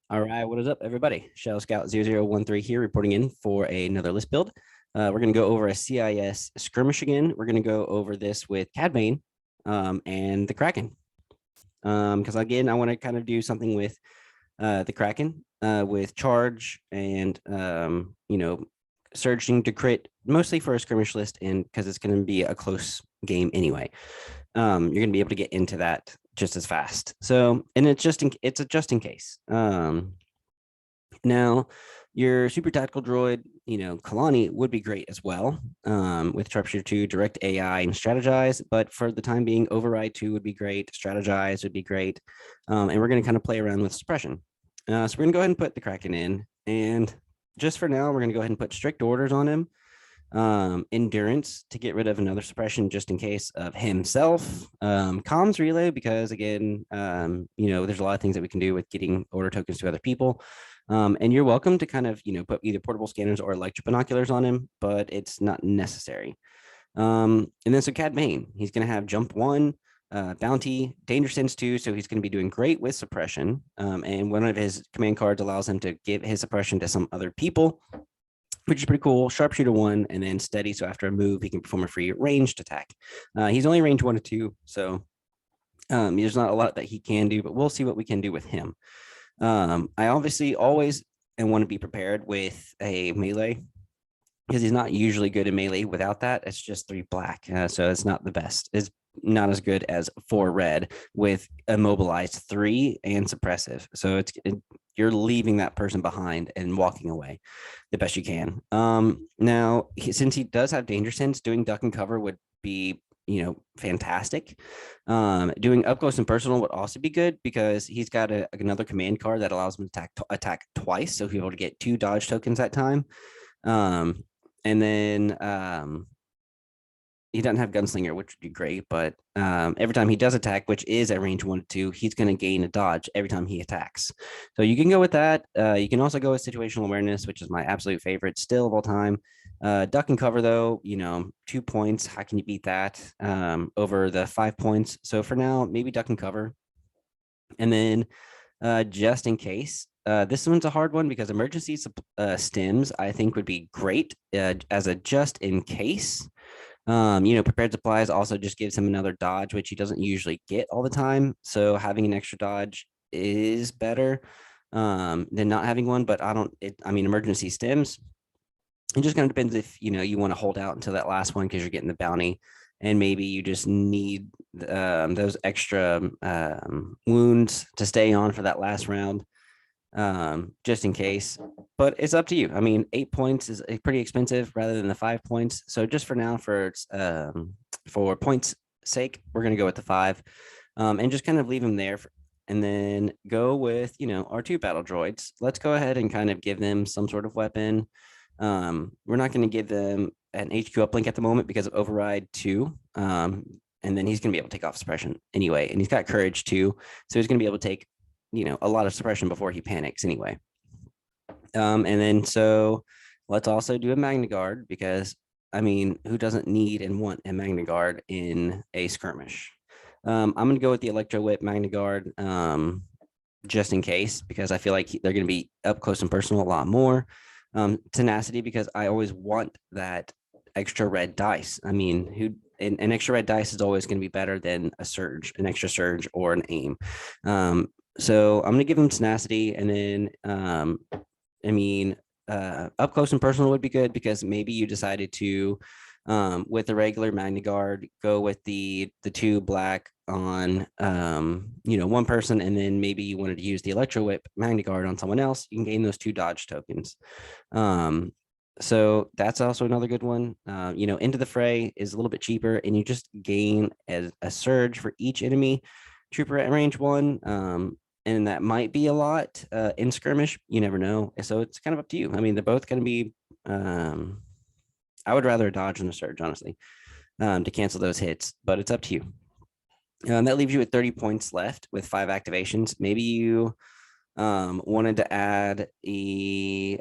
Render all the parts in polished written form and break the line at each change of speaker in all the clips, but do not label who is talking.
All right, what is up, everybody? Shadow Scout 0013 here, reporting in for another list build. We're going to go over a CIS skirmish again. We're going to go over this with Bane and the Kraken. Because again, I want to kind of do something with the Kraken with charge and surging to crit, mostly for a skirmish list, and because it's going to be a close game anyway. You're going to be able to get into that just as fast. So, and it's a just in case. Now, your super tactical droid, Kalani would be great as well, with Sharpshooter 2, direct AI, and strategize. But for the time being, override 2 would be great, strategize would be great. And we're going to kind of play around with suppression. So we're going to go ahead and put the Kraken in. And just for now, we're going to go ahead and put strict orders on him. Endurance to get rid of another suppression just in case of himself. Comms relay, because again, there's a lot of things that we can do with getting order tokens to other people. And you're welcome to kind of, put either portable scanners or electric binoculars on him, but it's not necessary. And then so Bane, he's going to have jump 1, bounty, danger sense 2, so he's going to be doing great with suppression. And one of his command cards allows him to give his suppression to some other people, which is pretty cool. Sharpshooter 1, and then steady. So after a move, he can perform a free ranged attack. He's only range 1 to 2, so there's not a lot that he can do, but we'll see what we can do with him. I obviously always want to be prepared with a melee, because he's not usually good in melee without that. It's just 3 black, so it's not the best. It's not as good as 4 red with immobilized 3 and suppressive. So you're leaving that person behind and walking away the best you can. Now, since he does have danger sense, doing duck and cover would be fantastic. Doing up close and personal would also be good, because he's got another command card that allows him to attack twice, so he'll be able to get 2 dodge tokens that time. And then he doesn't have gunslinger, which would be great, but every time he does attack, which is at range 1 to 2, he's going to gain a dodge every time he attacks. So you can go with that. You can also go with situational awareness, which is my absolute favorite still of all time. Duck and cover, though, 2 points. How can you beat that over the 5 points? So for now, maybe duck and cover. And then just in case, this one's a hard one, because emergency stims, I think, would be great as a just in case. Prepared supplies also just gives him another dodge, which he doesn't usually get all the time. So having an extra dodge is better than not having one. But emergency stims, it just kind of depends if you want to hold out until that last one because you're getting the bounty, and maybe you just need those extra wounds to stay on for that last round, just in case. But it's up to you. 8 points is pretty expensive rather than the 5 points. So just for now, for points sake, we're going to go with the 5, and just kind of leave them there. And then go with, our 2 battle droids. Let's go ahead and kind of give them some sort of weapon. We're not going to give them an HQ uplink at the moment because of override 2. And then he's going to be able to take off suppression anyway. And he's got courage 2. So he's going to be able to take, a lot of suppression before he panics anyway. And then so let's also do a Magna Guard, because who doesn't need and want a Magna Guard in a skirmish? I'm going to go with the Electro Whip Magna Guard, just in case, because I feel like they're going to be up close and personal a lot more. Tenacity, because I always want that extra red dice. An extra red dice is always going to be better than an extra surge or an aim. So I'm going to give him tenacity, and then up close and personal would be good, because maybe you decided to, with the regular Magna Guard, go with the 2 black on one person, and then maybe you wanted to use the Electro Whip Magna Guard on someone else. You can gain those 2 dodge tokens. So that's also another good one. Into the Fray is a little bit cheaper, and you just gain a surge for each enemy trooper at range 1. And that might be a lot in skirmish. You never know. So it's kind of up to you. They're both going to be, I would rather a dodge than a surge, honestly, to cancel those hits, but it's up to you. That leaves you with 30 points left with 5 activations. Maybe you wanted to add a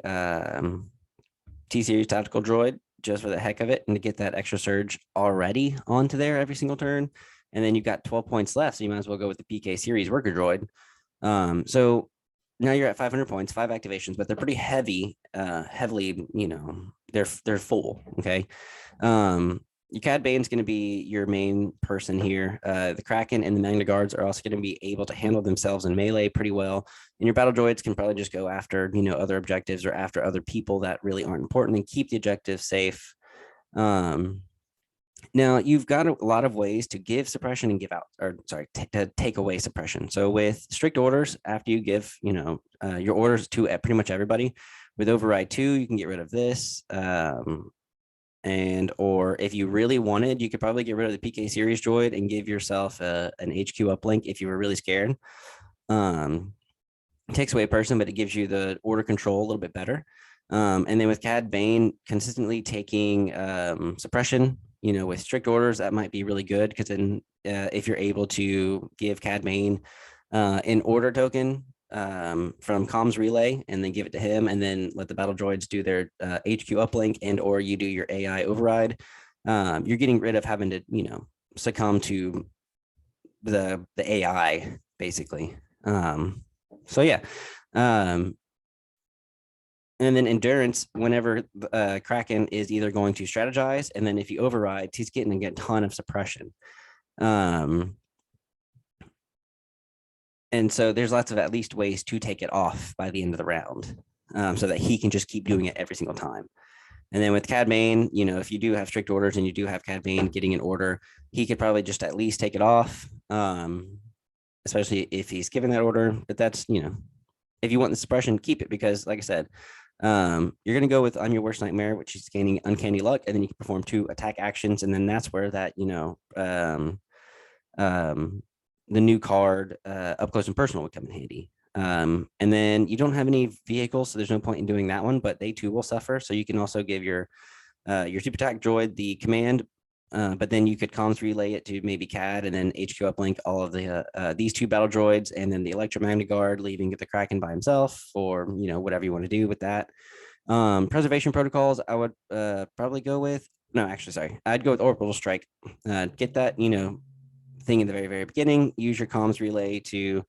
T-Series tactical droid just for the heck of it, and to get that extra surge already onto there every single turn. And then you've got 12 points left, so you might as well go with the PK series worker droid. So now you're at 500 points, 5 activations, but they're pretty heavily, you know, they're full. Okay. Your Cad Bane's going to be your main person here. The Kraken and the Magna Guards are also going to be able to handle themselves in melee pretty well. And your battle droids can probably just go after, you know, other objectives or after other people that really aren't important and keep the objective safe. Now you've got a lot of ways to give suppression and give out, or sorry, to take away suppression. So with strict orders, after you give, you know, your orders to pretty much everybody, with override 2, you can get rid of this. And or if you really wanted, you could probably get rid of the PK series droid and give yourself an HQ uplink if you were really scared. It takes away a person, but it gives you the order control a little bit better. And then with Cad Bane, consistently taking suppression, you know, with strict orders, that might be really good, because then if you're able to give Cad Bane an order token from comms relay and then give it to him, and then let the battle droids do their HQ uplink, and or you do your AI override, you're getting rid of having to, you know, succumb to the AI basically. So yeah. And then endurance, whenever Kraken is either going to strategize, and then if he overrides, he's getting to get a ton of suppression. And so there's lots of at least ways to take it off by the end of the round, so that he can just keep doing it every single time. And then with Cad Bane, you know, if you do have strict orders and you do have Cad Bane getting an order, he could probably just at least take it off, especially if he's given that order. But that's, you know, if you want the suppression, keep it, because like I said, you're going to go with On Your Worst Nightmare, which is gaining uncanny luck, and then you can perform 2 attack actions, and then that's where that, you know, the new card Up Close and Personal would come in handy. And then you don't have any vehicles, so there's no point in doing that one, but they too will suffer. So you can also give your super attack droid the command, but then you could comms relay it to maybe Cad, and then HQ uplink all of the these 2 battle droids, and then the Electromagna Guard, leaving the Kraken by himself, or, you know, whatever you want to do with that. Preservation protocols, I would probably go with, no, actually, sorry, I'd go with Orbital Strike. Get that, you know, thing in the very beginning. Use your comms relay to,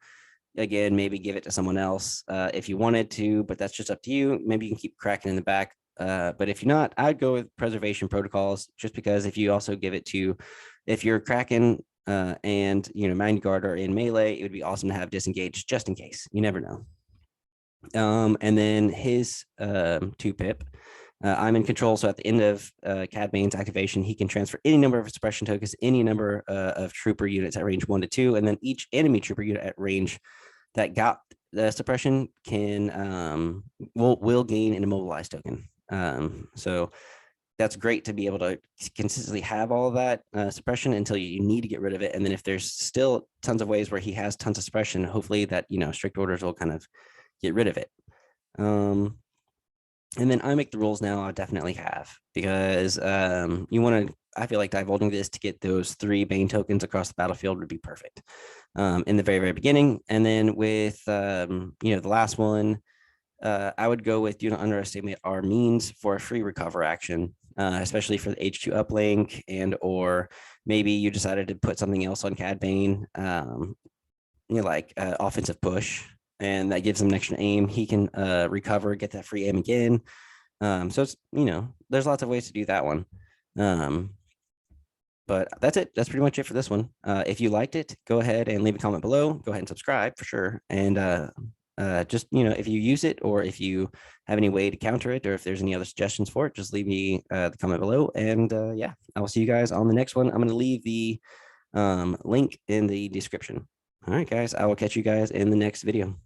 again, maybe give it to someone else if you wanted to, but that's just up to you. Maybe you can keep Kraken in the back. But if you're not, I'd go with preservation protocols, just because if you also give it to, if you're Kraken and, you know, Magna Guard are in melee, it would be awesome to have disengaged, just in case. You never know. And then his 2-pip, I'm in control. So at the end of Cad Bane's activation, he can transfer any number of suppression tokens, any number of trooper units at range 1 to 2, and then each enemy trooper unit at range that got the suppression can will gain an immobilized token. So that's great to be able to consistently have all of that suppression until you need to get rid of it. And then if there's still tons of ways where he has tons of suppression, hopefully that, you know, strict orders will kind of get rid of it. And then I make the rules now, I definitely have, because you want to, I feel like divulging this to get those 3 Bane tokens across the battlefield would be perfect in the very beginning. And then with, you know, the last one, I would go with do not underestimate our means for a free recover action, especially for the HQ uplink, and or maybe you decided to put something else on Cad Bane, you know, like offensive push, and that gives him an extra aim. He can recover, get that free aim again. So it's, you know, there's lots of ways to do that one. But that's it. That's pretty much it for this one. If you liked it, go ahead and leave a comment below. Go ahead and subscribe for sure. And just, you know, if you use it, or if you have any way to counter it, or if there's any other suggestions for it, just leave me the comment below. And yeah, I will see you guys on the next one. I'm going to leave the link in the description. All right, guys, I will catch you guys in the next video.